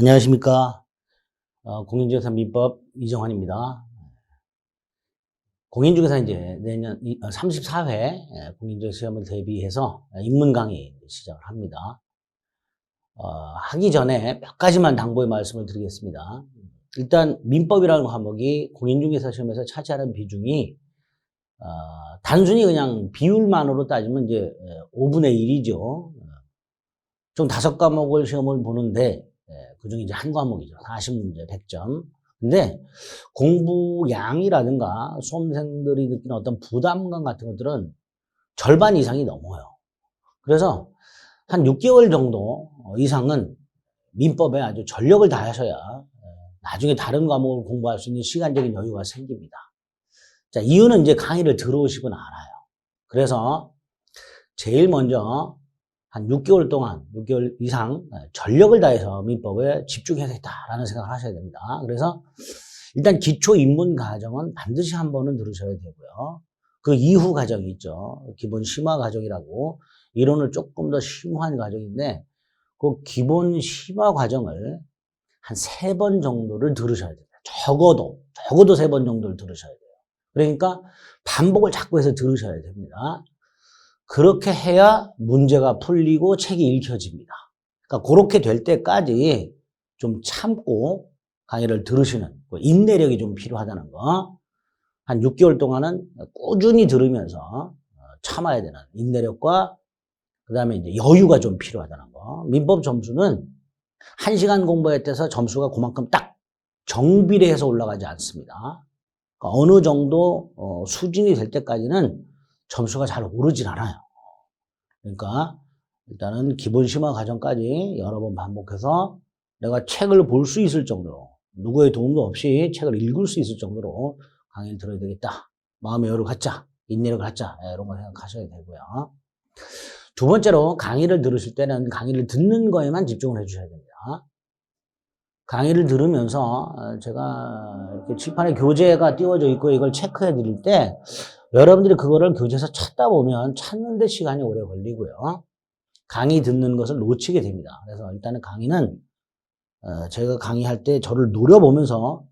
안녕하십니까. 공인중개사 민법 이정환입니다. 공인중개사 이제 내년 34회 공인중개사 시험을 대비해서 입문 강의 시작을 합니다. 하기 전에 몇 가지만 당부의 말씀을 드리겠습니다. 일단 민법이라는 과목이 공인중개사 시험에서 차지하는 비중이 단순히 그냥 비율만으로 따지면 이제 5분의 1이죠. 총 5과목을 시험을 보는데 그중에 이제 한 과목이죠. 40문제 100점. 근데 공부량이라든가 수험생들이 느끼는 어떤 부담감 같은 것들은 절반 이상이 넘어요. 그래서 한 6개월 정도 이상은 민법에 아주 전력을 다하셔야 나중에 다른 과목을 공부할 수 있는 시간적인 여유가 생깁니다. 자, 이유는 이제 강의를 들어오시고 알아요. 그래서 제일 먼저 한 6개월 동안, 6개월 이상 전력을 다해서 민법에 집중해야겠다라는 생각을 하셔야 됩니다. 그래서 일단 기초 입문 과정은 반드시 한 번은 들으셔야 되고요. 그 이후 과정이 있죠. 기본 심화 과정이라고 이론을 조금 더 심화한 과정인데 그 기본 심화 과정을 한 3번 정도를 들으셔야 됩니다. 적어도 3번 정도를 들으셔야 돼요. 그러니까 반복을 자꾸 해서 들으셔야 됩니다. 그렇게 해야 문제가 풀리고 책이 읽혀집니다. 그러니까 그렇게 될 때까지 좀 참고 강의를 들으시는 인내력이 좀 필요하다는 거. 한 6개월 동안은 꾸준히 들으면서 참아야 되는 인내력과 그 다음에 이제 여유가 좀 필요하다는 거. 민법 점수는 1시간 공부에 따라서 점수가 그만큼 딱 정비례해서 올라가지 않습니다. 그러니까 어느 정도 수준이 될 때까지는 점수가 잘 오르진 않아요. 그러니까 일단은 기본 심화 과정까지 여러 번 반복해서 내가 책을 볼 수 있을 정도로 누구의 도움도 없이 책을 읽을 수 있을 정도로 강의를 들어야 되겠다. 마음의 여유를 갖자. 인내력을 갖자. 이런 거 생각하셔야 되고요. 두 번째로 강의를 들으실 때는 강의를 듣는 거에만 집중을 해주셔야 됩니다. 강의를 들으면서 제가 이렇게 칠판에 교재가 띄워져 있고 이걸 체크해 드릴 때 여러분들이 그거를 교재에서 찾다 보면 찾는 데 시간이 오래 걸리고요. 강의 듣는 것을 놓치게 됩니다. 그래서 일단은 강의는 제가 강의할 때 저를 노려보면서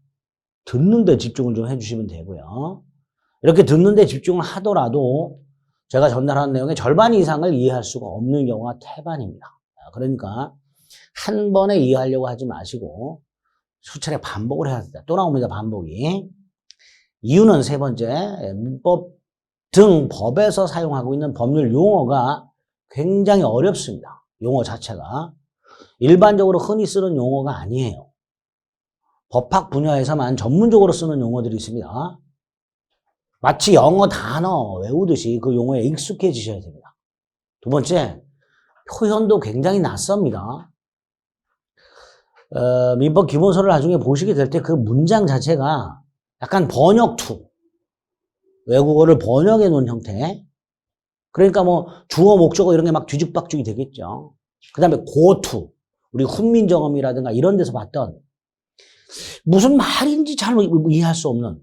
듣는 데 집중을 좀 해주시면 되고요. 이렇게 듣는 데 집중을 하더라도 제가 전달하는 내용의 절반 이상을 이해할 수가 없는 경우가 태반입니다. 그러니까 한 번에 이해하려고 하지 마시고 수차례 반복을 해야 됩니다. 또 나옵니다. 반복이. 이유는 세 번째, 민법 등 법에서 사용하고 있는 법률 용어가 굉장히 어렵습니다. 용어 자체가. 일반적으로 흔히 쓰는 용어가 아니에요. 법학 분야에서만 전문적으로 쓰는 용어들이 있습니다. 마치 영어 단어 외우듯이 그 용어에 익숙해지셔야 됩니다. 두 번째, 표현도 굉장히 낯섭니다. 민법 기본서를 나중에 보시게 될 때 그 문장 자체가 약간 번역투. 외국어를 번역해 놓은 형태. 그러니까 뭐 주어, 목적어 이런 게 막 뒤죽박죽이 되겠죠. 그 다음에 고투. 우리 훈민정음이라든가 이런 데서 봤던 무슨 말인지 잘 이해할 수 없는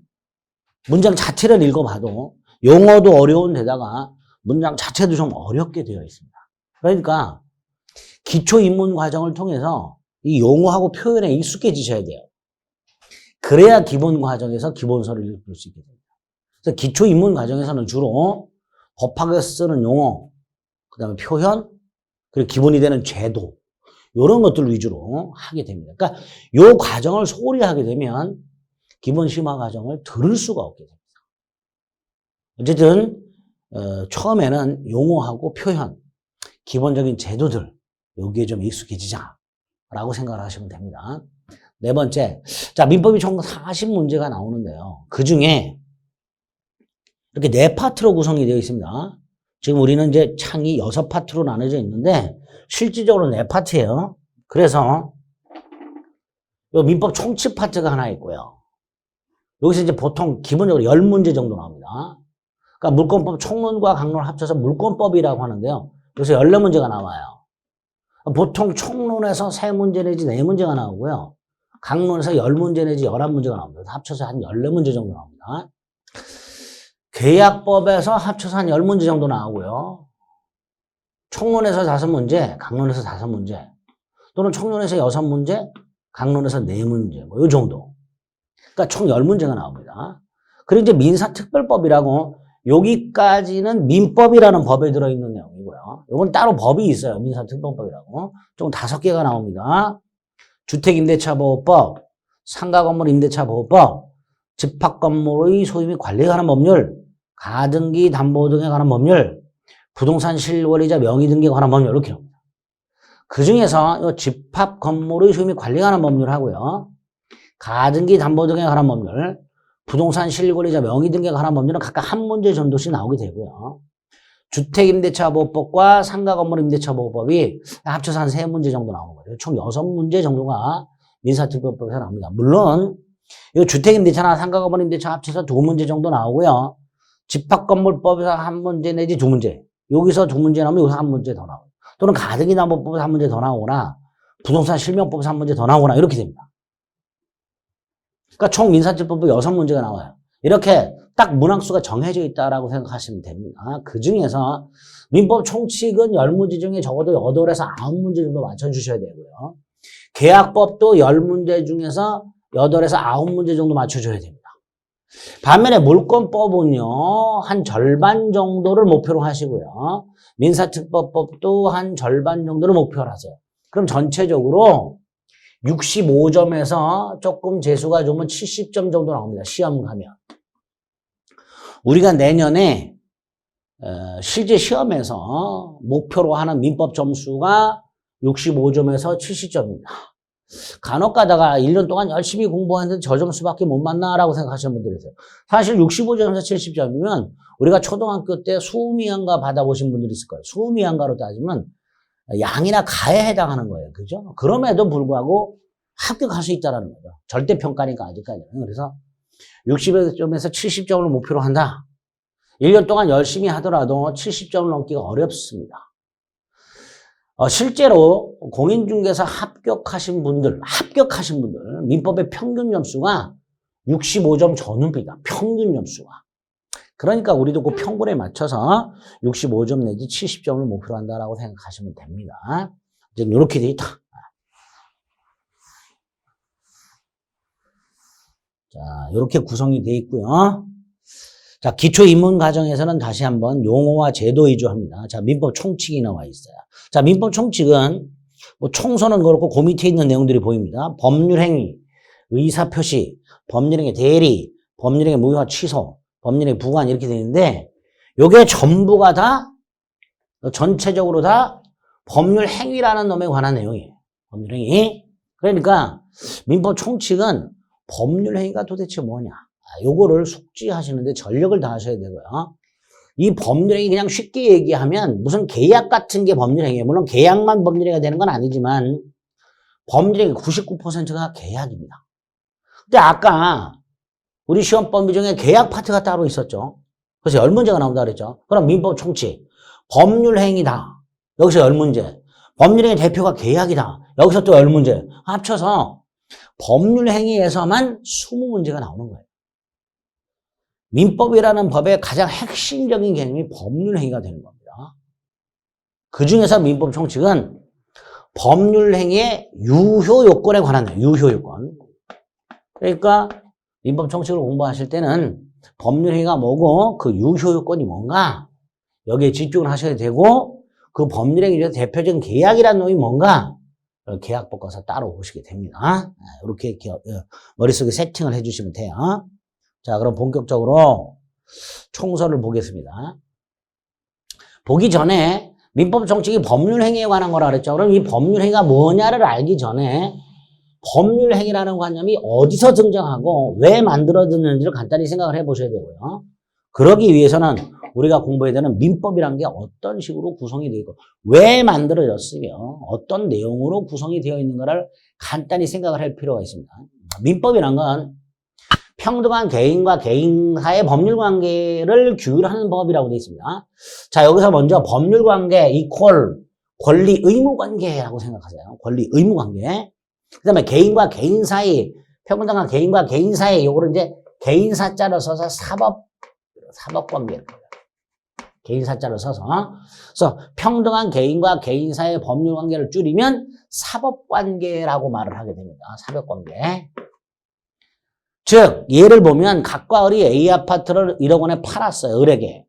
문장 자체를 읽어봐도 용어도 어려운 데다가 문장 자체도 좀 어렵게 되어 있습니다. 그러니까 기초 입문 과정을 통해서 이 용어하고 표현에 익숙해지셔야 돼요. 그래야 기본 과정에서 기본서를 읽을 수 있게 됩니다. 그래서 기초 입문 과정에서는 주로 법학에서 쓰는 용어, 그 다음에 표현, 그리고 기본이 되는 제도, 이런 것들 위주로 하게 됩니다. 그러니까 이 과정을 소홀히 하게 되면 기본 심화 과정을 들을 수가 없게 됩니다. 어쨌든 처음에는 용어하고 표현, 기본적인 제도들, 여기에 좀 익숙해지자라고 생각을 하시면 됩니다. 네 번째, 자, 민법이 총 40문제가 나오는데요. 그 중에 이렇게 4파트로 구성이 되어 있습니다. 지금 우리는 이제 창이 6파트로 나눠져 있는데, 실질적으로 4파트예요. 그래서, 이 민법 총칙 파트가 하나 있고요. 여기서 이제 보통 기본적으로 10문제 정도 나옵니다. 그러니까 물권법 총론과 강론을 합쳐서 물권법이라고 하는데요. 여기서 14문제가 나와요. 보통 총론에서 3문제 내지 4문제가 나오고요. 강론에서 10문제 내지 11문제가 나옵니다. 합쳐서 한 14문제 정도 나옵니다. 계약법에서 합쳐서 한 10문제 정도 나오고요. 총론에서 5문제, 강론에서 5문제, 또는 총론에서 6문제, 강론에서 4문제, 뭐, 요 정도. 그러니까 총 10문제가 나옵니다. 그리고 이제 민사특별법이라고, 여기까지는 민법이라는 법에 들어있는 내용이고요. 이건 따로 법이 있어요. 민사특별법이라고. 총 5개가 나옵니다. 주택임대차보호법, 상가건물 임대차보호법, 집합건물의 소유 및 관리에 관한 법률, 가등기 담보 등에 관한 법률, 부동산 실권리자 명의 등기에 관한 법률, 이렇게 나옵니다. 그 중에서 이 집합건물의 소유 및 관리에 관한 법률 하고요. 가등기 담보 등에 관한 법률, 부동산 실권리자 명의 등기에 관한 법률은 각각 한 문제 정도씩 나오게 되고요. 주택임대차보호법과 상가건물임대차보호법이 합쳐서 한 3문제 정도 나오는 거예요. 총 6문제 정도가 민사특별법에서 나옵니다. 물론 이 주택임대차나 상가건물임대차 합쳐서 2문제 정도 나오고요. 집합건물법에서 1문제 내지 2문제. 여기서 2문제 나오면 여기서 1문제 더 나오고, 또는 가등기담보법에서 1문제 더 나오거나 부동산 실명법에서 1문제 더 나오거나 이렇게 됩니다. 그러니까 총 민사특별법 6문제가 나와요. 이렇게 딱 문항수가 정해져 있다라고 생각하시면 됩니다. 그 중에서 민법 총칙은 10문제 중에 적어도 8에서 9문제 정도 맞춰주셔야 되고요. 계약법도 10문제 중에서 8에서 9문제 정도 맞춰줘야 됩니다. 반면에 물권법은요, 한 절반 정도를 목표로 하시고요. 민사특별법도 한 절반 정도를 목표로 하세요. 그럼 전체적으로 65점에서 조금 재수가 좋으면 70점 정도 나옵니다. 시험 가면. 우리가 내년에 실제 시험에서 목표로 하는 민법 점수가 65점에서 70점입니다. 간혹 가다가 1년 동안 열심히 공부하는데 저 점수밖에 못 맞나라고 생각하시는 분들이 있어요. 사실 65점에서 70점이면 우리가 초등학교 때 수미양가 받아보신 분들이 있을 거예요. 수미양가로 따지면 양이나 가에 해당하는 거예요. 그죠? 그럼에도 불구하고 합격할 수 있다는 거죠. 절대평가니까 아직까지는. 그래서 60점에서 70점을 목표로 한다. 1년 동안 열심히 하더라도 70점을 넘기가 어렵습니다. 실제로 공인중개사 합격하신 분들, 민법의 평균 점수가 65점 전후입니다. 평균 점수가. 그러니까 우리도 그 평균에 맞춰서 65점 내지 70점을 목표로 한다라고 생각하시면 됩니다. 이제 이렇게 돼 있다. 자, 이렇게 구성이 돼 있고요. 자, 기초 입문 과정에서는 다시 한번 용어와 제도 위주합니다. 자, 민법 총칙이 나와 있어요. 자, 민법 총칙은 뭐 총선은 그렇고 그 밑에 있는 내용들이 보입니다. 법률행위, 의사표시, 법률행위 대리, 법률행위 무효화 취소, 법률행위 부관 이렇게 되어 있는데 요게 전부가 다 전체적으로 다 법률행위라는 놈에 관한 내용이에요. 법률행위. 그러니까 민법 총칙은 법률행위가 도대체 뭐냐. 요거를 숙지하시는데 전력을 다하셔야 되고요. 이 법률행위 그냥 쉽게 얘기하면 무슨 계약 같은 게 법률행위예요. 물론 계약만 법률행위가 되는 건 아니지만 법률행위 99%가 계약입니다. 근데 아까 우리 시험 범위 중에 계약 파트가 따로 있었죠. 그래서 10문제가 나온다 그랬죠. 그럼 민법 총칙 법률행위다. 여기서 10문제. 법률행위 대표가 계약이다. 여기서 또 10문제. 합쳐서 법률행위에서만 20문제가 나오는 거예요. 민법이라는 법의 가장 핵심적인 개념이 법률행위가 되는 겁니다. 그 중에서 민법 총칙은 법률행위의 유효 요건에 관한 유효 요건. 그러니까 민법 총칙을 공부하실 때는 법률행위가 뭐고 그 유효 요건이 뭔가 여기에 집중을 하셔야 되고 그 법률행위 중에서 대표적인 계약이라는 놈이 뭔가 계약법 가서 따로 보시게 됩니다. 이렇게 머릿속에 세팅을 해주시면 돼요. 자, 그럼 본격적으로 총선을 보겠습니다. 보기 전에 민법 총칙이 법률행위에 관한 거라 그랬죠. 그럼 이 법률행위가 뭐냐를 알기 전에 법률행위라는 관념이 어디서 등장하고 왜 만들어졌는지를 간단히 생각을 해보셔야 되고요. 그러기 위해서는 우리가 공부해야 되는 민법이라는 게 어떤 식으로 구성이 되어 있고 왜 만들어졌으며 어떤 내용으로 구성이 되어 있는가를 간단히 생각을 할 필요가 있습니다. 민법이란 건 평등한 개인과 개인 사이의 법률관계를 규율하는 법이라고 되어 있습니다. 자, 여기서 먼저 법률관계 이퀄 권리 의무 관계라고 생각하세요. 권리 의무 관계. 그 다음에 개인과 개인 사이, 평등한 개인과 개인 사이, 요거를 이제 개인사자를 써서 사법관계. 개인사자를 써서. 그래서 평등한 개인과 개인 사이의 법률 관계를 줄이면 사법관계라고 말을 하게 됩니다. 사법관계. 즉 예를 보면 각과 을이 A 아파트를 1억 원에 팔았어요. 을에게.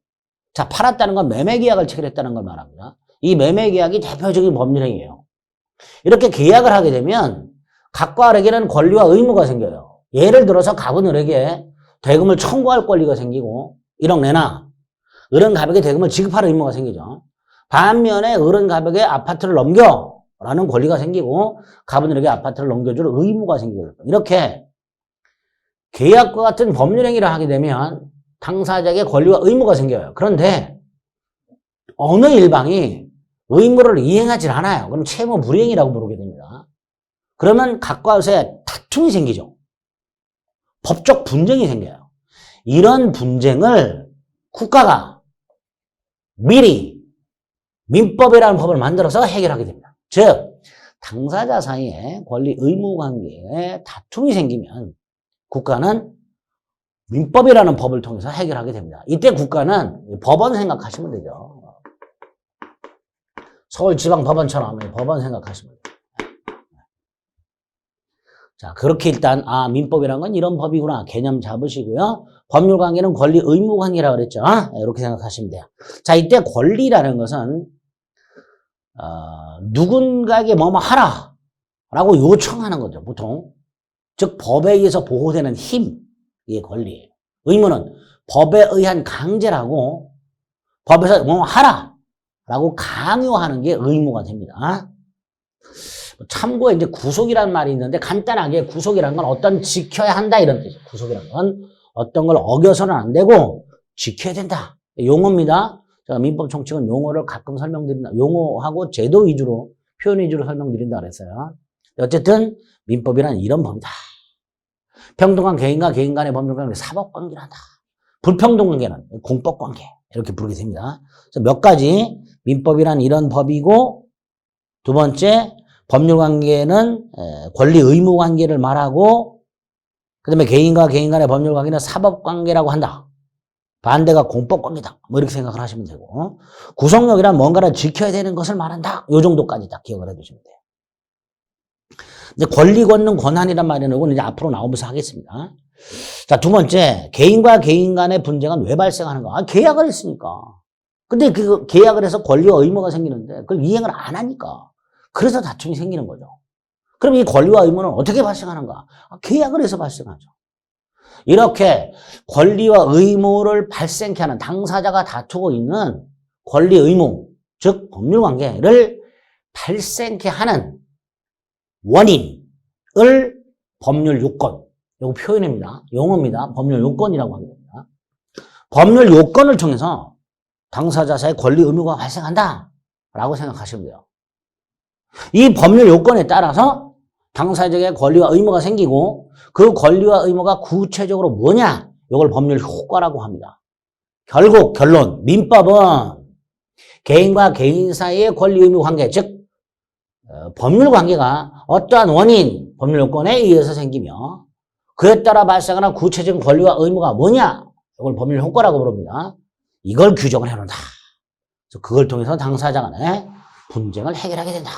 자, 팔았다는 건 매매계약을 체결했다는 걸 말합니다. 이 매매계약이 대표적인 법률행위예요. 이렇게 계약을 하게 되면 각과 을에게는 권리와 의무가 생겨요. 예를 들어서 갑은 을에게 대금을 청구할 권리가 생기고 1억 내놔. 을은 갑에게 대금을 지급할 의무가 생기죠. 반면에 을은 갑에게 아파트를 넘겨라는 권리가 생기고 갑은 을에게 아파트를 넘겨줄 의무가 생겨요. 이렇게 계약과 같은 법률행위를 하게 되면 당사자에게 권리와 의무가 생겨요. 그런데 어느 일방이 의무를 이행하지 않아요. 그럼 채무 불이행이라고 부르게 됩니다. 그러면 각과 을의 다툼이 생기죠. 법적 분쟁이 생겨요. 이런 분쟁을 국가가 미리 민법이라는 법을 만들어서 해결하게 됩니다. 즉 당사자 사이에 권리 의무 관계에 다툼이 생기면 국가는 민법이라는 법을 통해서 해결하게 됩니다. 이때 국가는 법원 생각하시면 되죠. 서울지방법원처럼 법원 생각하시면 돼요. 자, 그렇게 일단 민법이란 건 이런 법이구나 개념 잡으시고요. 법률관계는 권리 의무 관계라고 그랬죠. 이렇게 생각하시면 돼요. 자, 이때 권리라는 것은 누군가에게 뭐뭐 하라 라고 요청하는 거죠. 보통 즉 법에 의해서 보호되는 힘, 이게 권리예요. 의무는 법에 의한 강제라고 법에서 뭐뭐 하라 라고 강요하는 게 의무가 됩니다. 참고에 이제 구속이라는 말이 있는데 간단하게 구속이라는 건 어떤 지켜야 한다 이런 뜻이에요. 구속이라는 건 어떤 걸 어겨서는 안 되고 지켜야 된다. 용어입니다. 제가 민법 총칙은 용어를 가끔 설명드린다. 용어하고 제도 위주로 표현 위주로 설명드린다 그랬어요. 어쨌든 민법이란 이런 법이다. 평등한 개인과 개인 간의 법률관계 사법관계란다. 불평등 관계는 공법관계 이렇게 부르게 됩니다. 그래서 몇 가지 민법이란 이런 법이고 두 번째 법률관계는 권리 의무 관계를 말하고 그 다음에 개인과 개인 간의 법률관계는 사법관계라고 한다. 반대가 공법관계다. 뭐 이렇게 생각을 하시면 되고 구속력이란 뭔가를 지켜야 되는 것을 말한다. 요 정도까지 딱 기억을 해두시면 돼요. 근데 권리, 권능, 권한이란 말은 이제 앞으로 나오면서 하겠습니다. 자, 두 번째, 개인과 개인 간의 분쟁은 왜 발생하는가? 계약을 했으니까. 근데 그 계약을 해서 권리와 의무가 생기는데 그걸 이행을 안 하니까. 그래서 다툼이 생기는 거죠. 그럼 이 권리와 의무는 어떻게 발생하는가? 계약을 해서 발생하죠. 이렇게 권리와 의무를 발생케 하는 당사자가 다투고 있는 권리, 의무, 즉 법률관계를 발생케 하는 원인을 법률 요건, 이거 표현입니다. 용어입니다. 법률 요건이라고 합니다. 법률 요건을 통해서 당사자 사이의 권리, 의무가 발생한다 라고 생각하시면 돼요. 이 법률 요건에 따라서 당사자에게 권리와 의무가 생기고 그 권리와 의무가 구체적으로 뭐냐? 이걸 법률 효과라고 합니다. 결국 결론, 민법은 개인과 개인 사이의 권리, 의무 관계, 즉 법률 관계가 어떠한 원인, 법률 요건에 의해서 생기며 그에 따라 발생하는 구체적인 권리와 의무가 뭐냐? 이걸 법률 효과라고 부릅니다. 이걸 규정을 해놓는다. 그래서 그걸 통해서 당사자 간의 분쟁을 해결하게 된다.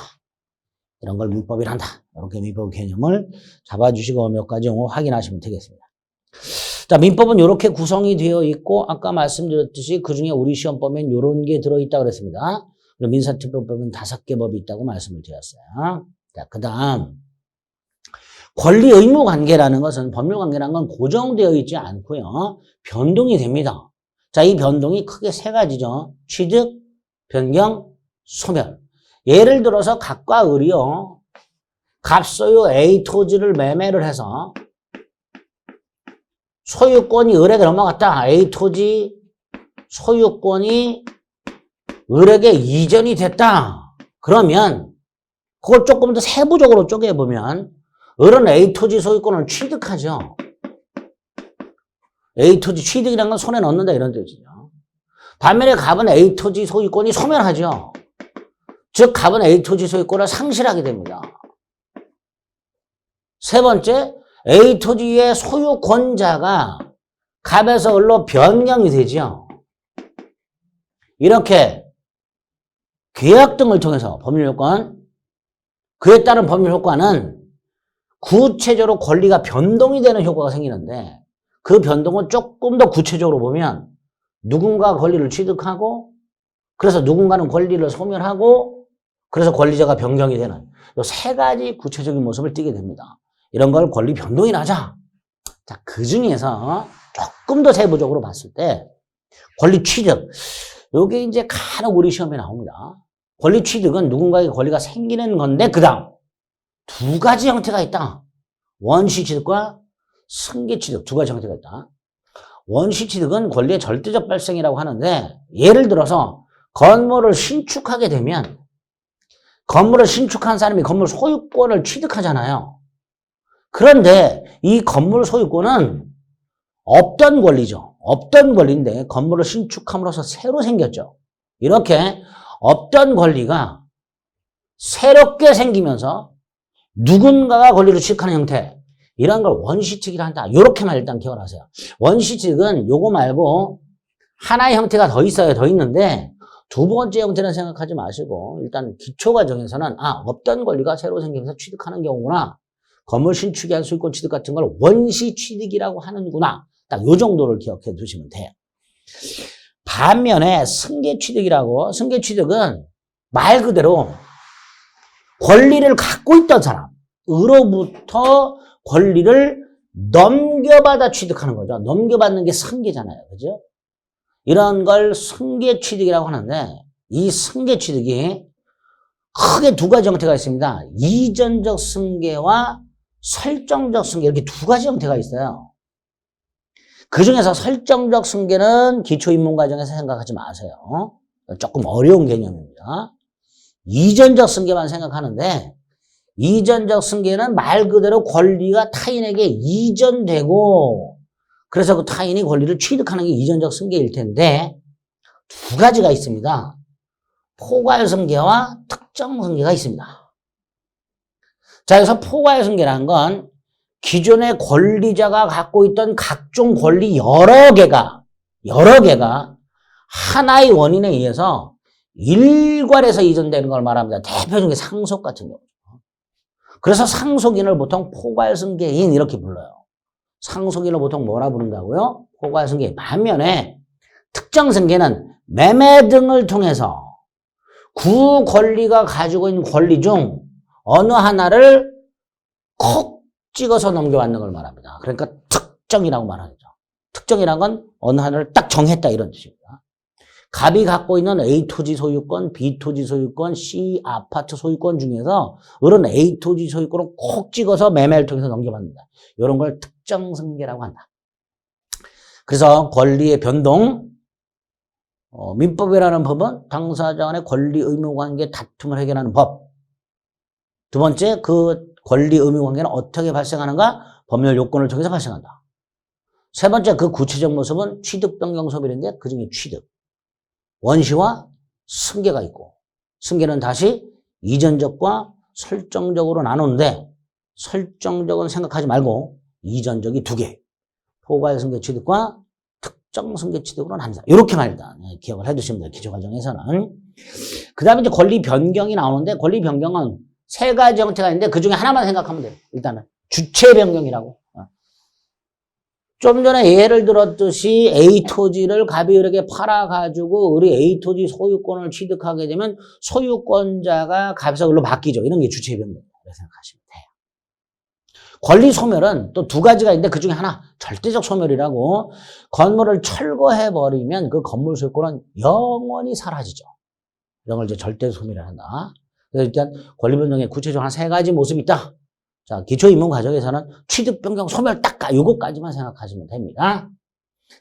이런 걸 민법이란다. 이렇게 민법 개념을 잡아주시고 몇 가지 용어 확인하시면 되겠습니다. 자, 민법은 이렇게 구성이 되어 있고 아까 말씀드렸듯이 그중에 우리 시험 보면 이런 게 들어있다고 그랬습니다. 민사특별법은 5개 법이 있다고 말씀을 드렸어요. 자, 그 다음 권리 의무 관계라는 것은 법률 관계라는 건 고정되어 있지 않고요. 변동이 됩니다. 자, 이 변동이 크게 3가지죠. 취득, 변경, 소멸. 예를 들어서 갑과 을이요. 갑소유 A 토지를 매매를 해서 소유권이 을에게 넘어갔다. A 토지 소유권이 을에게 이전이 됐다. 그러면 그걸 조금 더 세부적으로 쪼개보면 을은 A 토지 소유권을 취득하죠. A 토지 취득이라는 건 손에 넣는다 이런 뜻이죠. 반면에 갑은 A 토지 소유권이 소멸하죠. 즉 갑은 A 토지 소유권을 상실하게 됩니다. 세 번째, A 토지의 소유권자가 갑에서 을로 변경이 되죠. 이렇게 계약 등을 통해서 법률 요건, 그에 따른 법률 효과는 구체적으로 권리가 변동이 되는 효과가 생기는데 그 변동은 조금 더 구체적으로 보면 누군가 권리를 취득하고 그래서 누군가는 권리를 소멸하고 그래서 권리자가 변경이 되는 이 세 가지 구체적인 모습을 띠게 됩니다. 이런 걸 권리 변동이라 하자. 자, 그 중에서 조금 더 세부적으로 봤을 때 권리 취득. 요게 이제 간혹 우리 시험에 나옵니다. 권리 취득은 누군가에게 권리가 생기는 건데 그 다음 두 가지 형태가 있다. 원시 취득과 승계 취득 두 가지 형태가 있다. 원시 취득은 권리의 절대적 발생이라고 하는데 예를 들어서 건물을 신축하게 되면 건물을 신축한 사람이 건물 소유권을 취득하잖아요. 그런데 이 건물 소유권은 없던 권리죠. 없던 권리인데 건물을 신축함으로써 새로 생겼죠. 이렇게 없던 권리가 새롭게 생기면서 누군가가 권리를 취득하는 형태 이런 걸 원시취득이라 한다. 이렇게만 일단 기억을 하세요. 원시취득은 요거 말고 하나의 형태가 더 있어요. 더 있는데 두 번째 형태는 생각하지 마시고 일단 기초과정에서는 없던 권리가 새로 생기면서 취득하는 경우구나. 건물 신축에 한 소유권 취득 같은 걸 원시취득이라고 하는구나. 딱 요 정도를 기억해 두시면 돼요. 반면에 승계취득이라고 승계취득은 말 그대로 권리를 갖고 있던 사람으로부터 권리를 넘겨받아 취득하는 거죠. 넘겨받는 게 승계잖아요. 그죠? 이런 걸 승계취득이라고 하는데 이 승계취득이 크게 두 가지 형태가 있습니다. 이전적 승계와 설정적 승계 이렇게 두 가지 형태가 있어요. 그 중에서 설정적 승계는 기초입문과정에서 생각하지 마세요. 조금 어려운 개념입니다. 이전적 승계만 생각하는데 이전적 승계는 말 그대로 권리가 타인에게 이전되고 그래서 그 타인이 권리를 취득하는 게 이전적 승계일 텐데 두 가지가 있습니다. 포괄 승계와 특정 승계가 있습니다. 자, 여기서 포괄 승계라는 건 기존의 권리자가 갖고 있던 각종 권리 여러 개가 하나의 원인에 의해서 일괄해서 이전되는 걸 말합니다. 대표적인 게 상속 같은 경우죠. 그래서 상속인을 보통 포괄승계인 이렇게 불러요. 상속인을 보통 뭐라 부른다고요? 포괄승계인. 반면에 특정승계는 매매 등을 통해서 구 권리가 가지고 있는 권리 중 어느 하나를 콕 찍어서 넘겨받는 걸 말합니다. 그러니까 특정이라고 말하죠. 특정이란 건 어느 하나를 딱 정했다 이런 뜻입니다. 갑이 갖고 있는 A 토지 소유권, B 토지 소유권, C 아파트 소유권 중에서 이런 A 토지 소유권을 콕 찍어서 매매를 통해서 넘겨받는다. 이런 걸 특정승계라고 한다. 그래서 권리의 변동, 민법이라는 법은 당사자 간의 권리 의무 관계 다툼을 해결하는 법. 두 번째, 그 권리 의무 관계는 어떻게 발생하는가? 법률 요건을 통해서 발생한다. 세 번째, 그 구체적 모습은 취득 변경 소멸인데 그중에 취득. 원시와 승계가 있고 승계는 다시 이전적과 설정적으로 나누는데 설정적은 생각하지 말고 이전적이 두 개. 포괄 승계 취득과 특정 승계 취득으로 나눈다. 이렇게만 일단 기억을 해두시면 돼요. 기초과정에서는. 그 다음에 이제 권리 변경이 나오는데 권리 변경은 세 가지 형태가 있는데 그 중에 하나만 생각하면 돼요. 일단은 주체 변경이라고. 좀 전에 예를 들었듯이 A 토지를 갑이에게 팔아가지고 우리 A 토지 소유권을 취득하게 되면 소유권자가 갑에서 을로 바뀌죠. 이런 게 주체 변경이라고 생각하시면 돼요. 권리 소멸은 또 두 가지가 있는데 그 중에 하나 절대적 소멸이라고 건물을 철거해버리면 그 건물 소유권은 영원히 사라지죠. 이런 걸 이제 절대적 소멸이라 한다. 그래서 일단 권리 변경의 구체적으로 한 세 가지 모습이 있다. 자, 기초 입문 과정에서는 취득, 변경, 소멸 딱 요거까지만 생각하시면 됩니다.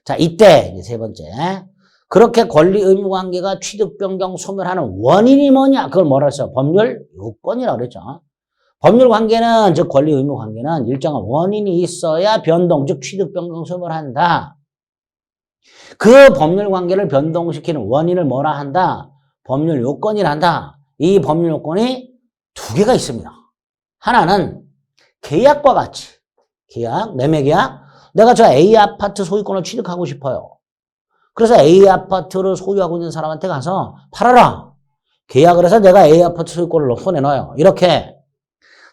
자, 이때 이제 세 번째. 그렇게 권리 의무 관계가 취득, 변경, 소멸하는 원인이 뭐냐? 그걸 뭐라 했어요? 법률 요건이라고 그랬죠. 법률 관계는 즉 권리 의무 관계는 일정한 원인이 있어야 변동, 즉 취득, 변경, 소멸한다. 그 법률 관계를 변동시키는 원인을 뭐라 한다? 법률 요건이라 한다. 이 법률 요건이 두 개가 있습니다. 하나는 계약과 같이 계약, 매매 계약. 내가 저 A 아파트 소유권을 취득하고 싶어요. 그래서 A 아파트를 소유하고 있는 사람한테 가서 팔아라. 계약을 해서 내가 A 아파트 소유권을 손에 넣어요. 이렇게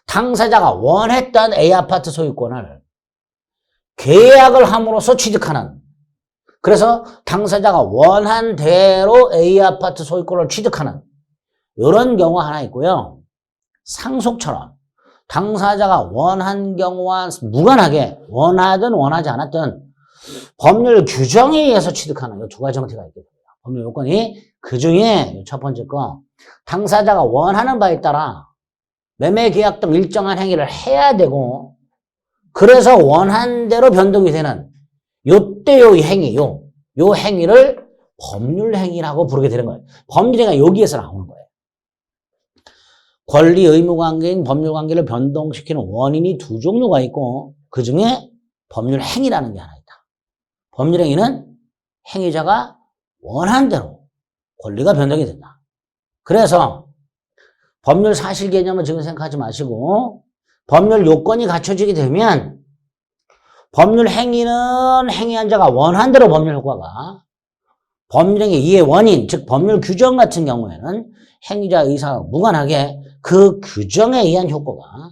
당사자가 원했던 A 아파트 소유권을 계약을 함으로써 취득하는, 그래서 당사자가 원한 대로 A 아파트 소유권을 취득하는 이런 경우가 하나 있고요. 상속처럼 당사자가 원한 경우와 무관하게 원하든 원하지 않았든 법률 규정에 의해서 취득하는 이 두 가지 형태가 있겠습니다. 법률 요건이 그중에 첫 번째 거, 당사자가 원하는 바에 따라 매매 계약 등 일정한 행위를 해야 되고, 그래서 원한 대로 변동이 되는 요때 요 행위, 요 행위를 법률 행위라고 부르게 되는 거예요. 법률 행위가 여기에서 나오는 거예요. 권리 의무 관계인 법률 관계를 변동시키는 원인이 두 종류가 있고, 그 중에 법률 행위라는 게 하나 있다. 법률 행위는 행위자가 원한 대로 권리가 변동이 된다. 그래서 법률 사실 개념을 지금 생각하지 마시고, 법률 요건이 갖춰지게 되면 법률 행위는 행위한 자가 원한 대로 법률 효과가, 법률 행위 이의 원인, 즉 법률 규정 같은 경우에는 행위자 의사와 무관하게 그 규정에 의한 효과가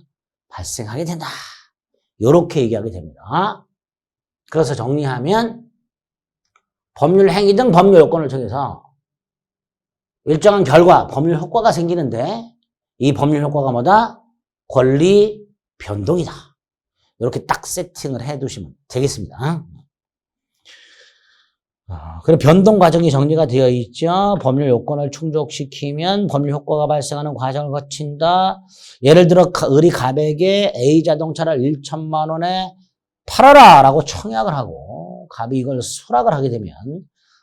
발생하게 된다. 이렇게 얘기하게 됩니다. 그래서 정리하면 법률 행위 등 법률 요건을 통해서 일정한 결과, 법률 효과가 생기는데 이 법률 효과가 뭐다? 권리 변동이다. 이렇게 딱 세팅을 해 두시면 되겠습니다. 그리고 변동 과정이 정리가 되어 있죠. 법률 요건을 충족시키면 법률 효과가 발생하는 과정을 거친다. 예를 들어 을이 갑에게 A 자동차를 1천만 원에 팔아라 라고 청약을 하고 갑이 이걸 수락을 하게 되면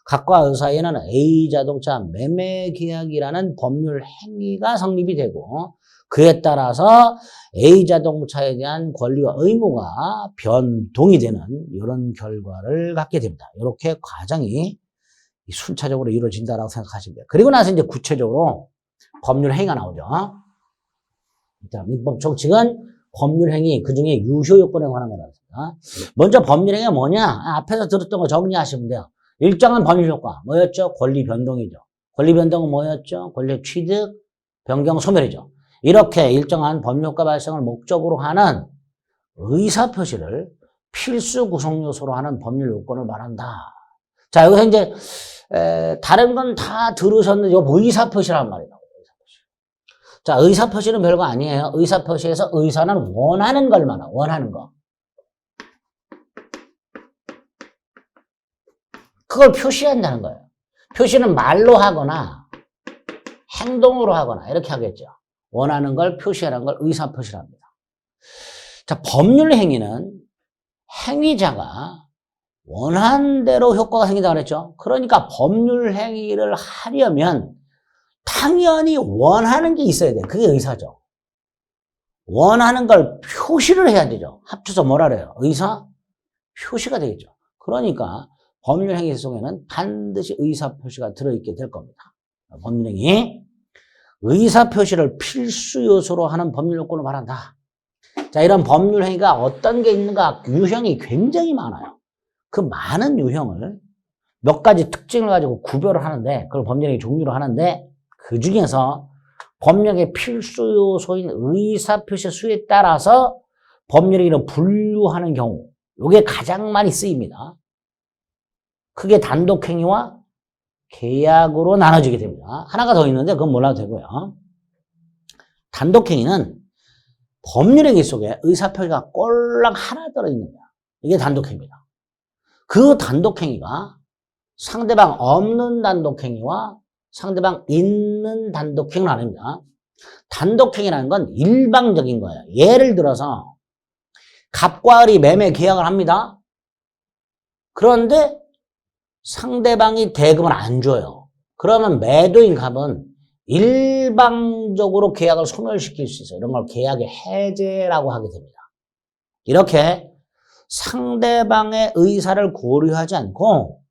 갑과 을 사이에는 A 자동차 매매 계약이라는 법률 행위가 성립이 되고, 그에 따라서 A 자동차에 대한 권리와 의무가 변동이 되는 이런 결과를 갖게 됩니다. 이렇게 과정이 순차적으로 이루어진다라고 생각하시면 돼요. 그리고 나서 이제 구체적으로 법률 행위가 나오죠. 자, 민법 총칙은 법률 행위, 그 중에 유효 요건에 관한 거랍니다. 먼저 법률 행위가 뭐냐? 앞에서 들었던 거 정리하시면 돼요. 일정한 법률 효과 뭐였죠? 권리 변동이죠. 권리 변동은 뭐였죠? 권리 취득, 변경, 소멸이죠. 이렇게 일정한 법률 효과 발생을 목적으로 하는 의사 표시를 필수 구성 요소로 하는 법률 요건을 말한다. 자, 여기서 이제 다른 건 다 들으셨는데 요 의사 표시란 말이에요. 자, 의사 표시는 별거 아니에요. 의사 표시에서 의사는 원하는 걸 말하, 원하는 거. 그걸 표시한다는 거예요. 표시는 말로 하거나 행동으로 하거나 이렇게 하겠죠. 원하는 걸 표시하는 걸 의사 표시랍니다. 자, 법률 행위는 행위자가 원한 대로 효과가 생긴다고 그랬죠. 그러니까 법률 행위를 하려면 당연히 원하는 게 있어야 돼. 그게 의사죠. 원하는 걸 표시를 해야 되죠. 합쳐서 뭐라 그래요? 의사 표시가 되겠죠. 그러니까 법률 행위 속에는 반드시 의사 표시가 들어있게 될 겁니다. 법률 행위. 의사 표시를 필수 요소로 하는 법률 요건을 말한다. 자, 이런 법률 행위가 어떤 게 있는가? 유형이 굉장히 많아요. 그 많은 유형을 몇 가지 특징을 가지고 구별을 하는데, 그걸 법률 행위 종류로 하는데, 그 중에서 법령의 필수 요소인 의사 표시 수에 따라서 법률 행위를 분류하는 경우, 이게 가장 많이 쓰입니다. 크게 단독 행위와 계약으로 나눠지게 됩니다. 하나가 더 있는데 그건 몰라도 되고요. 단독 행위는 법률 행위 속에 의사 표시가 꼴랑 하나 들어있는 거야. 이게 단독 행위입니다. 그 단독 행위가 상대방 없는 단독 행위와 상대방 있는 단독 행위는 아닙니다. 단독 행위라는 건 일방적인 거예요. 예를 들어서 갑과 을이 매매 계약을 합니다. 그런데 상대방이 대금을 안 줘요. 그러면 매도인 갑은 일방적으로 계약을 소멸시킬 수 있어요. 이런 걸 계약의 해제라고 하게 됩니다. 이렇게 상대방의 의사를 고려하지 않고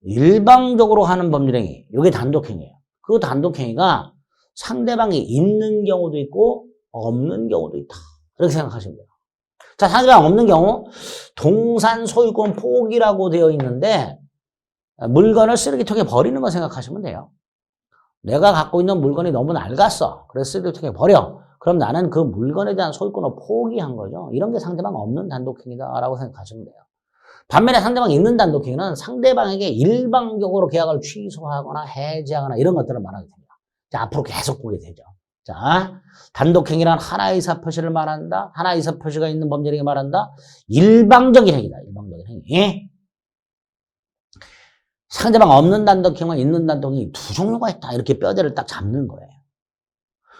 일방적으로 하는 법률행위, 이게 단독행위예요. 그 단독행위가 상대방이 있는 경우도 있고 없는 경우도 있다. 이렇게 생각하시면 돼요. 자, 상대방 없는 경우 동산 소유권 포기라고 되어 있는데 물건을 쓰레기통에 버리는 거 생각하시면 돼요. 내가 갖고 있는 물건이 너무 낡았어. 그래서 쓰레기통에 버려. 그럼 나는 그 물건에 대한 소유권을 포기한 거죠. 이런 게 상대방 없는 단독행위다라고 생각하시면 돼요. 반면에 상대방 있는 단독행위는 상대방에게 일방적으로 계약을 취소하거나 해지하거나 이런 것들을 말하게 됩니다. 자, 앞으로 계속 보게 되죠. 자, 단독행위란 하나의 의사표시를 말한다. 하나의 의사표시가 있는 범죄행위 말한다. 일방적인 행위다. 일방적인 행위. 상대방 없는 단독행위와 있는 단독행위 두 종류가 있다. 이렇게 뼈대를 딱 잡는 거예요.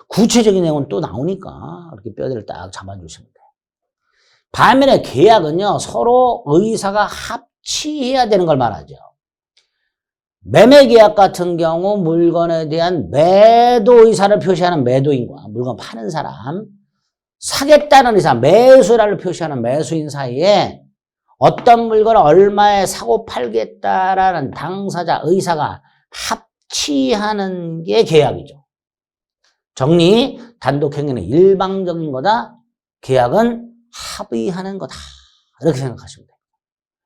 구체적인 내용은 또 나오니까 이렇게 뼈대를 딱 잡아주시면 돼요. 반면에 계약은요, 서로 의사가 합치해야 되는 걸 말하죠. 매매계약 같은 경우 물건에 대한 매도 의사를 표시하는 매도인과 물건 파는 사람, 사겠다는 의사, 매수라를 표시하는 매수인 사이에 어떤 물건을 얼마에 사고 팔겠다라는 당사자 의사가 합치하는 게 계약이죠. 정리, 단독행위는 일방적인 거다. 계약은 합의하는 거다. 이렇게 생각하시면 돼요.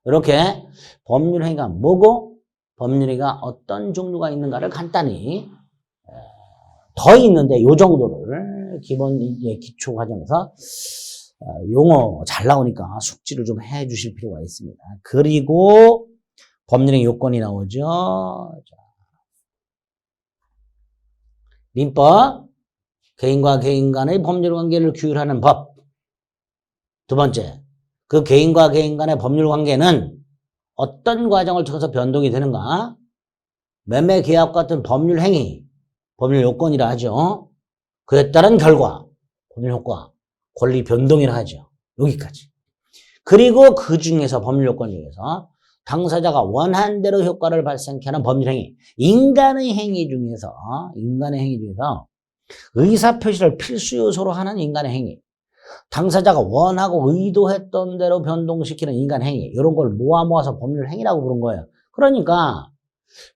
이렇게 법률행위가 뭐고 법률행위가 어떤 종류가 있는가를 간단히 더 있는데 이 정도를 기본 기초 과정에서 용어 잘 나오니까 숙지를 좀 해 주실 필요가 있습니다. 그리고 법률행위 요건이 나오죠. 자, 민법, 개인과 개인 간의 법률관계를 규율하는 법. 두 번째, 그 개인과 개인 간의 법률관계는 어떤 과정을 통해서 변동이 되는가? 매매 계약 같은 법률 행위, 법률 요건이라 하죠. 그에 따른 결과, 법률 효과, 권리 변동이라 하죠. 여기까지. 그리고 그 중에서 법률 요건 중에서 당사자가 원한 대로 효과를 발생케 하는 법률 행위, 인간의 행위 중에서 의사표시를 필수 요소로 하는 인간의 행위, 당사자가 원하고 의도했던 대로 변동시키는 인간 행위, 이런 걸 모아서 법률 행위라고 부른 거예요. 그러니까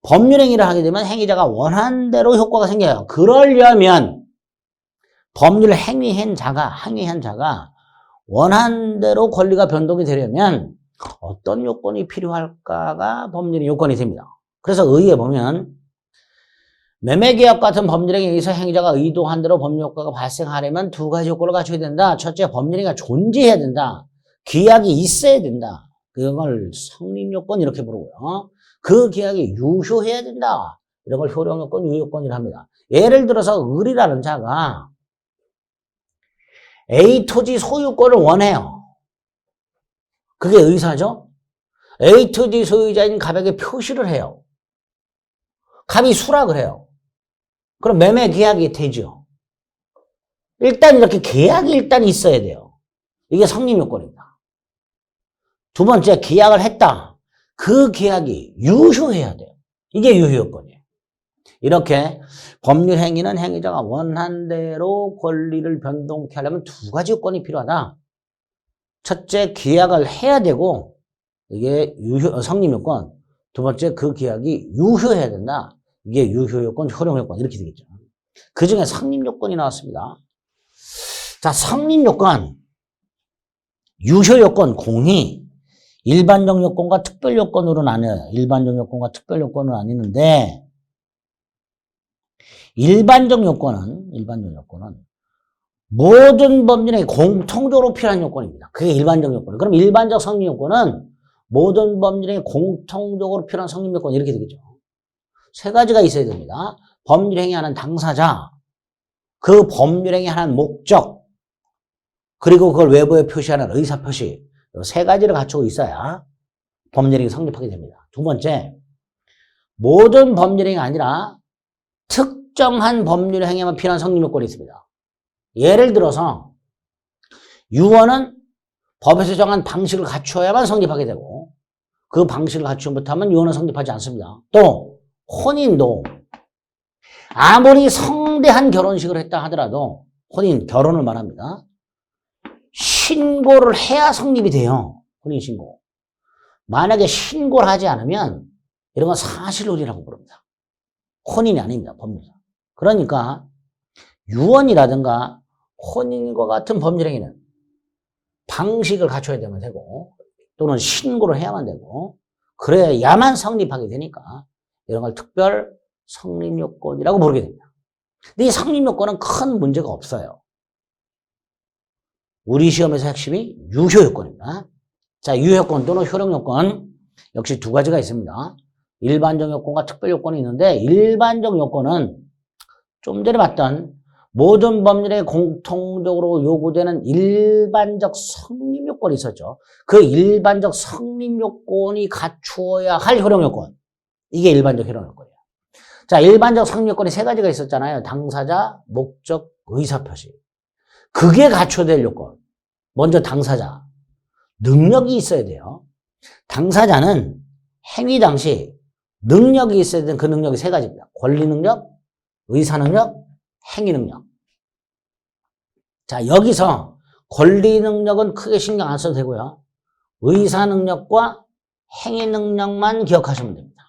법률 행위를 하게 되면 행위자가 원한 대로 효과가 생겨요. 그러려면 법률 행위한 자가 원한 대로 권리가 변동이 되려면 어떤 요건이 필요할까가 법률의 요건이 됩니다. 그래서 의의에 보면 매매계약 같은 법률행위에 의해서 행위자가 의도한 대로 법률효과가 발생하려면 두 가지 요건을 갖춰야 된다. 첫째, 법률행위가 존재해야 된다. 계약이 있어야 된다. 그걸 성립요건 이렇게 부르고요. 그 계약이 유효해야 된다. 이런 걸 효력요건, 유효요건이라 합니다. 예를 들어서 을이라는 자가 A 토지 소유권을 원해요. 그게 의사죠. A 토지 소유자인 갑에게 표시를 해요. 갑이 수락을 해요. 그럼 매매 계약이 되죠. 일단 이렇게 계약이 일단 있어야 돼요. 이게 성립 요건입니다. 두 번째, 계약을 했다. 그 계약이 유효해야 돼요. 이게 유효 요건이에요. 이렇게 법률 행위는 행위자가 원한 대로 권리를 변동케 하려면 두 가지 요건이 필요하다. 첫째, 계약을 해야 되고 이게 성립 요건. 두 번째, 그 계약이 유효해야 된다. 이게 유효요건, 효력요건 이렇게 되겠죠. 그 중에 성립요건이 나왔습니다. 자, 성립요건, 유효요건 공히 일반적 요건과 특별요건으로 나뉘어요. 일반적 요건과 특별요건으로 나뉘는데 일반적 요건은 모든 법률에 공통적으로 필요한 요건입니다. 그게 일반적 요건. 그럼 일반적 성립요건은 모든 법률에 공통적으로 필요한 성립요건 이렇게 되겠죠. 세 가지가 있어야 됩니다. 법률행위하는 당사자, 그 법률행위하는 목적, 그리고 그걸 외부에 표시하는 의사표시, 세 가지를 갖추고 있어야 법률행위 성립하게 됩니다. 두 번째, 모든 법률행위가 아니라 특정한 법률행위만 필요한 성립요건이 있습니다. 예를 들어서 유언은 법에서 정한 방식을 갖추어야만 성립하게 되고 그 방식을 갖추지 못하면 유언은 성립하지 않습니다. 또 혼인도 아무리 성대한 결혼식을 했다 하더라도 결혼을 말합니다. 신고를 해야 성립이 돼요. 혼인신고. 만약에 신고를 하지 않으면 이런 건 사실혼이라고 부릅니다. 혼인이 아닙니다. 법률상. 그러니까 유언이라든가 혼인과 같은 법률행위는 방식을 갖춰야 되면 되고 또는 신고를 해야만 되고 그래야만 성립하게 되니까 이런 걸 특별 성립 요건이라고 부르게 됩니다. 근데 이 성립 요건은 큰 문제가 없어요. 우리 시험에서 핵심이 유효 요건입니다. 자, 유효 요건 또는 효력 요건 역시 두 가지가 있습니다. 일반적 요건과 특별 요건이 있는데 일반적 요건은 좀 전에 봤던 모든 법률에 공통적으로 요구되는 일반적 성립 요건이 있었죠. 그 일반적 성립 요건이 갖추어야 할 효력 요건. 이게 일반적 효력 요건이에요. 자, 일반적 성립 요건이 세 가지가 있었잖아요. 당사자, 목적, 의사표시. 그게 갖춰야 될 요건. 먼저 당사자. 능력이 있어야 돼요. 당사자는 행위 당시 능력이 있어야 되는 그 능력이 세 가지입니다. 권리 능력, 의사 능력, 행위 능력. 자, 여기서 권리 능력은 크게 신경 안 써도 되고요. 의사 능력과 행위 능력만 기억하시면 됩니다.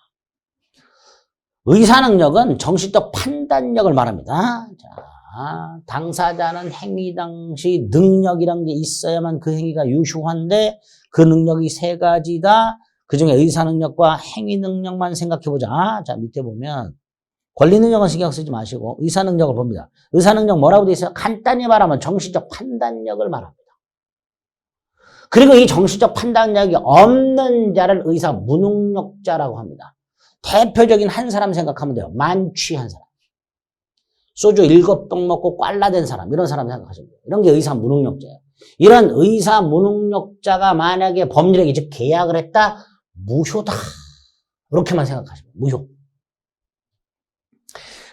의사 능력은 정신적 판단력을 말합니다. 자, 당사자는 행위 당시 능력이란 게 있어야만 그 행위가 유효한데 그 능력이 세 가지다. 그중에 의사 능력과 행위 능력만 생각해보자. 자, 밑에 보면 권리 능력은 신경 쓰지 마시고 의사 능력을 봅니다. 의사 능력 뭐라고 되어 있어요? 간단히 말하면 정신적 판단력을 말합니다. 그리고 이 정신적 판단력이 없는 자를 의사 무능력자라고 합니다. 대표적인 한 사람 생각하면 돼요. 만취한 사람. 소주 7병 먹고 꽐라된 사람. 이런 사람 생각하시면 돼요. 이런 게 의사 무능력자예요. 이런 의사 무능력자가 만약에 법률에 즉 계약을 했다? 무효다. 이렇게만 생각하시면 돼요. 무효.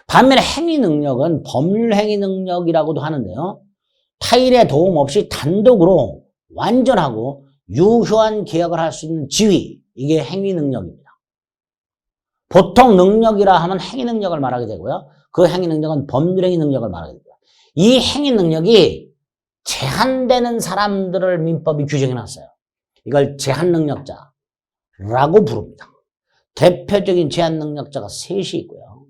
반면에 행위 능력은 법률 행위 능력이라고도 하는데요. 타인의 도움 없이 단독으로 완전하고 유효한 계약을 할 수 있는 지위. 이게 행위 능력입니다. 보통 능력이라 하면 행위 능력을 말하게 되고요. 그 행위 능력은 법률 행위 능력을 말하게 됩니다. 이 행위 능력이 제한되는 사람들을 민법이 규정해 놨어요. 이걸 제한 능력자라고 부릅니다. 대표적인 제한 능력자가 셋이 있고요.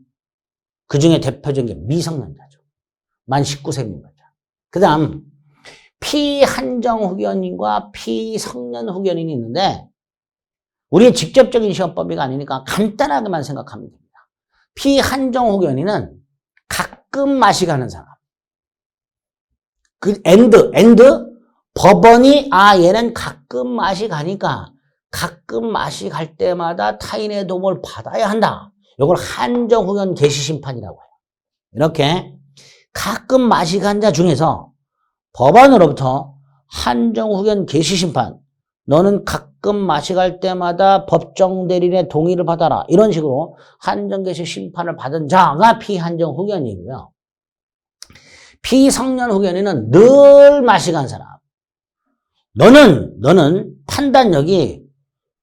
그 중에 대표적인 게 미성년자죠. 만 19세 미만자. 그 다음 피한정 후견인과 피성년 후견인이 있는데 우리의 직접적인 시험법이가 아니니까 간단하게만 생각하면 됩니다. 피한정 후견인은 가끔 맛이 가는 사람. 그 엔드 법원이 얘는 가끔 맛이 가니까 가끔 맛이 갈 때마다 타인의 도움을 받아야 한다. 이걸 한정 후견 개시 심판이라고 해요. 이렇게 가끔 맛이 간 자 중에서 법원으로부터 한정 후견 개시 심판, 너는 가끔 맛이 갈 때마다 법정 대리인의 동의를 받아라. 이런 식으로 한정 개시 심판을 받은 자가 피한정 후견이고요. 피성년 후견인은 늘 맛이 간 사람. 너는 판단력이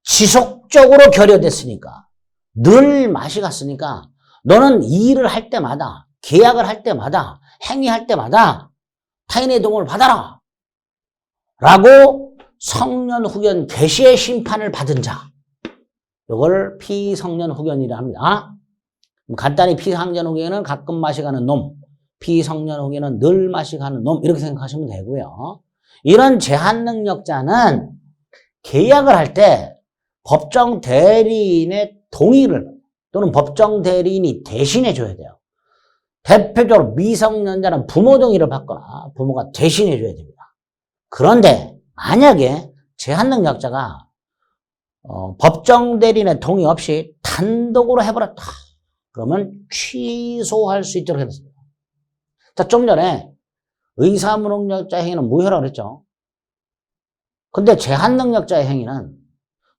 지속적으로 결여됐으니까, 늘 맛이 갔으니까, 너는 일을 할 때마다, 계약을 할 때마다, 행위할 때마다 타인의 도움을 받아라. 라고 성년 후견 개시의 심판을 받은 자. 이걸 피성년 후견이라 합니다. 간단히 피성년 후견은 가끔 맛이 가는 놈, 피성년 후견은 늘 맛이 가는 놈, 이렇게 생각하시면 되고요. 이런 제한 능력자는 계약을 할 때 법정 대리인의 동의를 또는 법정 대리인이 대신해 줘야 돼요. 대표적으로 미성년자는 부모 동의를 받거나 부모가 대신해 줘야 됩니다. 그런데 만약에 제한 능력자가 법정 대리인의 동의 없이 단독으로 해버렸다. 그러면 취소할 수 있도록 해놨습니다. 자, 좀 전에 의사무능력자의 행위는 무효라고 그랬죠. 근데 제한능력자의 행위는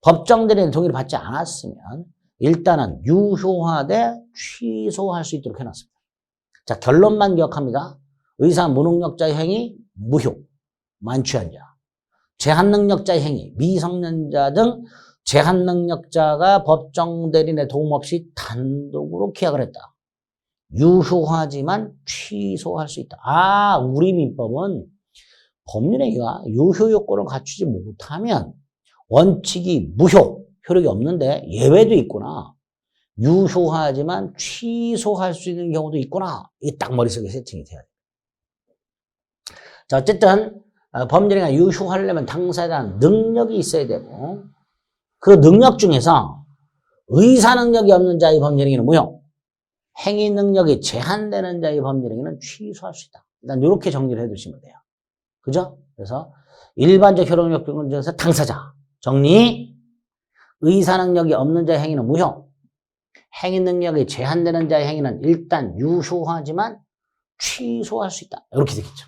법정 대리인의 동의를 받지 않았으면 일단은 유효화돼 취소할 수 있도록 해놨습니다. 자, 결론만 기억합니다. 의사무능력자의 행위 무효, 만취한 자. 제한능력자의 행위, 미성년자 등 제한능력자가 법정 대리인의 도움 없이 단독으로 계약을 했다. 유효하지만 취소할 수 있다. 우리 민법은 법률행위가 유효 요건을 갖추지 못하면 원칙이 무효, 효력이 없는데 예외도 있구나. 유효하지만 취소할 수 있는 경우도 있구나. 이게 딱 머릿속에 세팅이 돼야 돼요. 자, 어쨌든 법률행위가 유효하려면 당사자는 능력이 있어야 되고 그 능력 중에서 의사 능력이 없는 자의 법률행위는 무효. 행위 능력이 제한되는 자의 법률행위는 취소할 수 있다. 일단 이렇게 정리를 해두시면 돼요. 그죠? 그래서 일반적 효력력 중에서 당사자 정리. 의사 능력이 없는 자의 행위는 무효. 행위 능력이 제한되는 자의 행위는 일단 유효하지만 취소할 수 있다. 이렇게 되겠죠.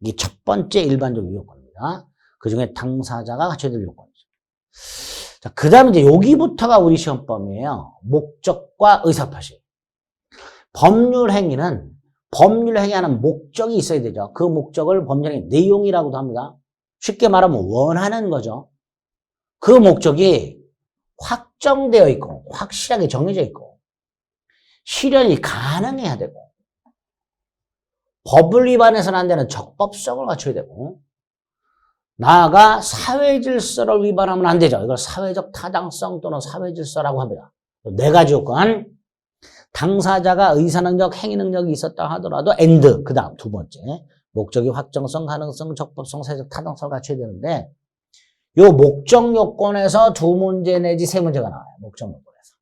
이게 첫 번째 일반적 요건입니다. 그 중에 당사자가 갖춰야 될 요건이죠. 자, 그 다음에 이제 여기부터가 우리 시험 범위예요. 목적과 의사표시. 법률 행위는 법률 행위하는 목적이 있어야 되죠. 그 목적을 법률행위 내용이라고도 합니다. 쉽게 말하면 원하는 거죠. 그 목적이 확정되어 있고 확실하게 정해져 있고 실현이 가능해야 되고 법을 위반해서는 안 되는 적법성을 갖춰야 되고 나아가 사회질서를 위반하면 안 되죠. 이걸 사회적 타당성 또는 사회질서라고 합니다. 네 가지 요건. 당사자가 의사능력, 행위능력이 있었다 하더라도 and 그 다음 두 번째 목적이 확정성, 가능성, 적법성, 사회적 타당성을 갖춰야 되는데 요 목적 요건에서 두 문제 내지 세 문제가 나와요. 목적 요건에서.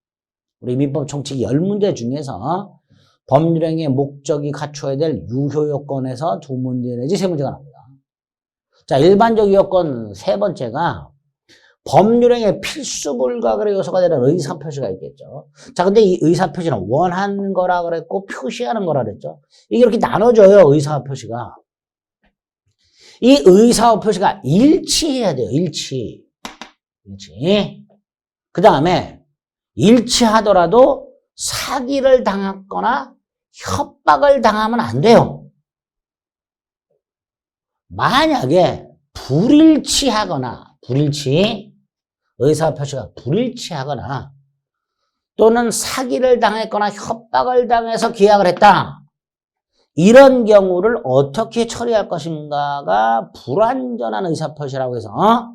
우리 민법 총칙 10문제 중에서 법률행위의 목적이 갖춰야 될 유효 요건에서 두 문제 내지 세 문제가 나옵니다. 자, 일반적 요건 세 번째가 법률행위의 필수 불가결의 요소가 되는 의사표시가 있겠죠. 자, 근데 이 의사표시는 원하는 거라 그랬고 표시하는 거라 그랬죠. 이게 이렇게 나눠져요, 의사표시가. 이 의사표시가 일치해야 돼요, 일치. 그 다음에 일치하더라도 사기를 당했거나 협박을 당하면 안 돼요. 만약에 불일치하거나 의사표시가 불일치하거나 또는 사기를 당했거나 협박을 당해서 계약을 했다. 이런 경우를 어떻게 처리할 것인가가 불완전한 의사표시라고 해서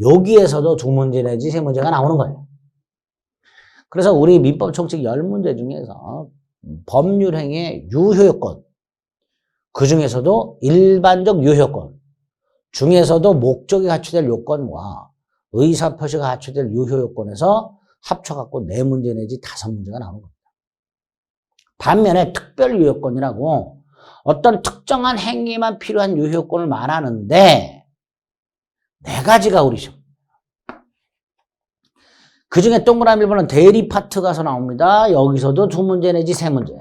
여기에서도 두 문제 내지 세 문제가 나오는 거예요. 그래서 우리 민법 총칙 10문제 중에서 법률행위의 유효요건, 그 중에서도 일반적 유효요건, 중에서도 목적이 갖춰야 될 요건과 의사표시가 갖춰야 될 유효요건에서 합쳐갖고 4문제 내지 5문제가 나오는 겁니다. 반면에 특별유효요건이라고 어떤 특정한 행위만 필요한 유효요건을 말하는데 4가지가 우리 시험. 그 중에 동그라미 1번은 대리 파트 가서 나옵니다. 여기서도 2문제 내지 3문제.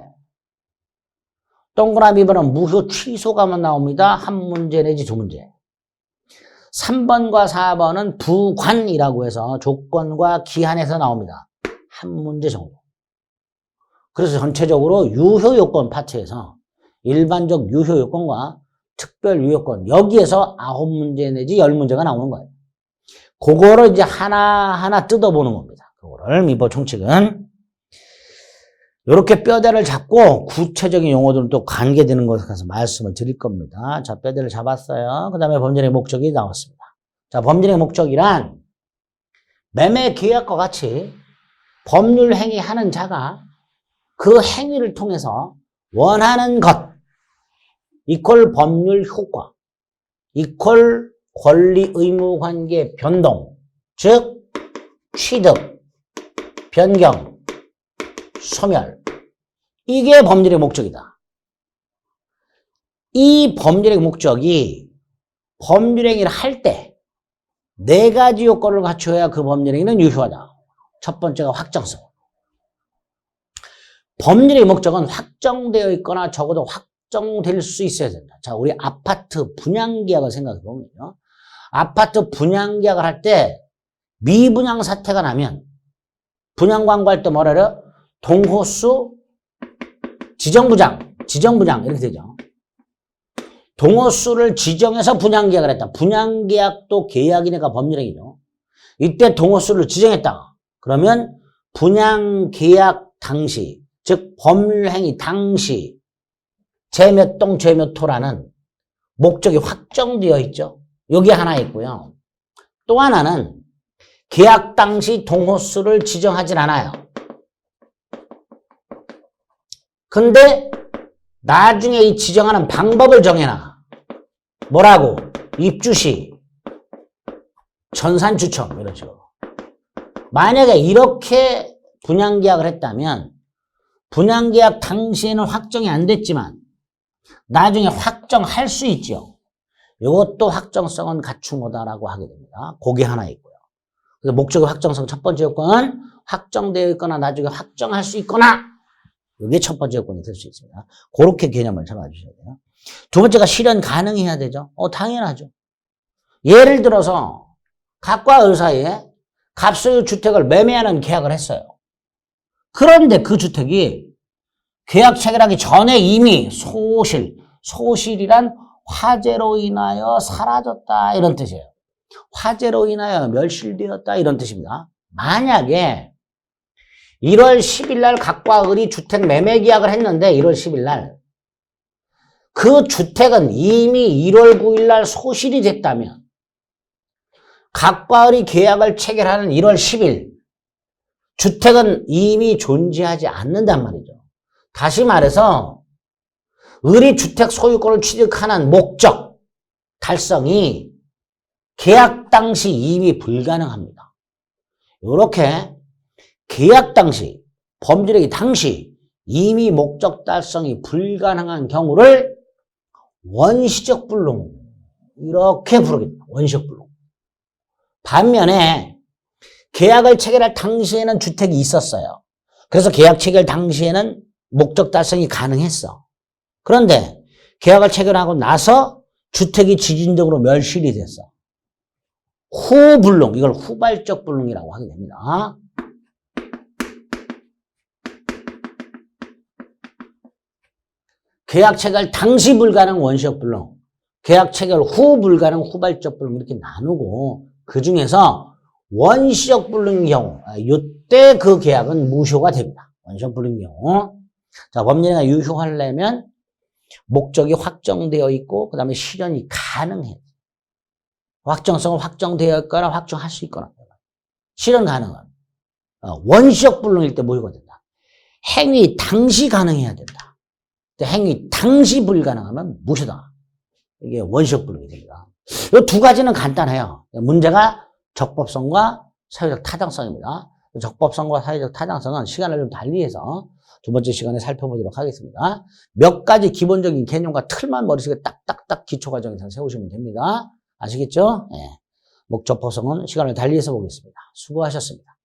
동그라미 2번은 무효 취소가만 나옵니다. 1문제 내지 2문제. 3번과 4번은 부관이라고 해서 조건과 기한에서 나옵니다. 1문제 정도. 그래서 전체적으로 유효요건 파트에서 일반적 유효요건과 특별유효요건 여기에서 9문제 내지 10문제가 나오는 거예요. 그거를 이제 하나하나 뜯어보는 겁니다. 그거를 민법 총칙은 이렇게 뼈대를 잡고 구체적인 용어들은 또 관계되는 것에 대해서 말씀을 드릴 겁니다. 자, 뼈대를 잡았어요. 그 다음에 법률의 목적이 나왔습니다. 자, 법률의 목적이란 매매 계약과 같이 법률 행위하는 자가 그 행위를 통해서 원하는 것 이퀄 법률 효과 이퀄 권리 의무 관계 변동 즉 취득 변경 소멸 이게 법률의 목적이다. 이 법률의 목적이 법률행위를 할 때 4가지 요건을 갖춰야 그 법률행위는 유효하다. 첫 번째가 확정성. 법률의 목적은 확정되어 있거나 적어도 확정될 수 있어야 된다. 자, 우리 아파트 분양계약을 생각해 보면요. 아파트 분양계약을 할 때 미분양 사태가 나면 분양 광고할 때 뭐라 그래요? 동호수 지정부장 이렇게 되죠. 동호수를 지정해서 분양계약을 했다. 분양계약도 계약이니까 법률행위죠. 이때 동호수를 지정했다. 그러면 분양계약 당시 즉 법률행위 당시 제 몇 동 제 몇 호라는 목적이 확정되어 있죠. 여기 하나 있고요. 또 하나는 계약 당시 동호수를 지정하진 않아요. 근데 나중에 이 지정하는 방법을 정해놔. 뭐라고? 입주시, 전산추첨 이런 식으로. 만약에 이렇게 분양계약을 했다면 분양계약 당시에는 확정이 안 됐지만 나중에 확정할 수 있죠. 이것도 확정성은 갖춘 거다라고 하게 됩니다. 그게 하나 있고요. 그래서 목적의 확정성 첫 번째 요건은 확정되어 있거나 나중에 확정할 수 있거나 이게 첫 번째 요건이 될 수 있습니다. 그렇게 개념을 잡아주셔야 돼요. 두 번째가 실현 가능해야 되죠. 당연하죠. 예를 들어서 갑과 을 사이에 갑소유 주택을 매매하는 계약을 했어요. 그런데 그 주택이 계약 체결하기 전에 이미 소실이란 화재로 인하여 사라졌다 이런 뜻이에요. 화재로 인하여 멸실되었다 이런 뜻입니다. 만약에 1월 10일 날 갑과 을이 주택 매매 계약을 했는데 1월 10일 날 그 주택은 이미 1월 9일 날 소실이 됐다면 갑과 을이 계약을 체결하는 1월 10일 주택은 이미 존재하지 않는단 말이죠. 다시 말해서 을이 주택 소유권을 취득하는 목적 달성이 계약 당시 이미 불가능합니다. 이렇게 계약 당시, 범죄력이 당시 이미 목적 달성이 불가능한 경우를 원시적 불능 이렇게 부르겠다. 원시적 불능. 반면에 계약을 체결할 당시에는 주택이 있었어요. 그래서 계약 체결 당시에는 목적 달성이 가능했어. 그런데 계약을 체결하고 나서 주택이 지진적으로 멸실이 됐어. 후불능, 이걸 후발적 불능이라고 하게 됩니다. 계약 체결 당시 불가능 원시적 불능, 계약 체결 후 불가능 후발적 불능 이렇게 나누고 그 중에서 원시적 불능의 경우 이때 그 계약은 무효가 됩니다. 원시적 불능의 경우. 자, 법령이 유효하려면 목적이 확정되어 있고 그 다음에 실현이 가능해요. 확정성은 확정되어 있거나 확정할 수 있거나 실현 가능한 원시적 불능일 때 무효가 된다. 행위 당시 가능해야 된다. 행위 당시 불가능하면 무효다. 이게 원시적 불능이 됩니다. 이 두 가지는 간단해요. 문제가 적법성과 사회적 타당성입니다. 적법성과 사회적 타당성은 시간을 좀 달리해서 두 번째 시간에 살펴보도록 하겠습니다. 몇 가지 기본적인 개념과 틀만 머릿속에 딱딱딱 기초과정에서 세우시면 됩니다. 아시겠죠? 네. 적법성은 시간을 달리해서 보겠습니다. 수고하셨습니다.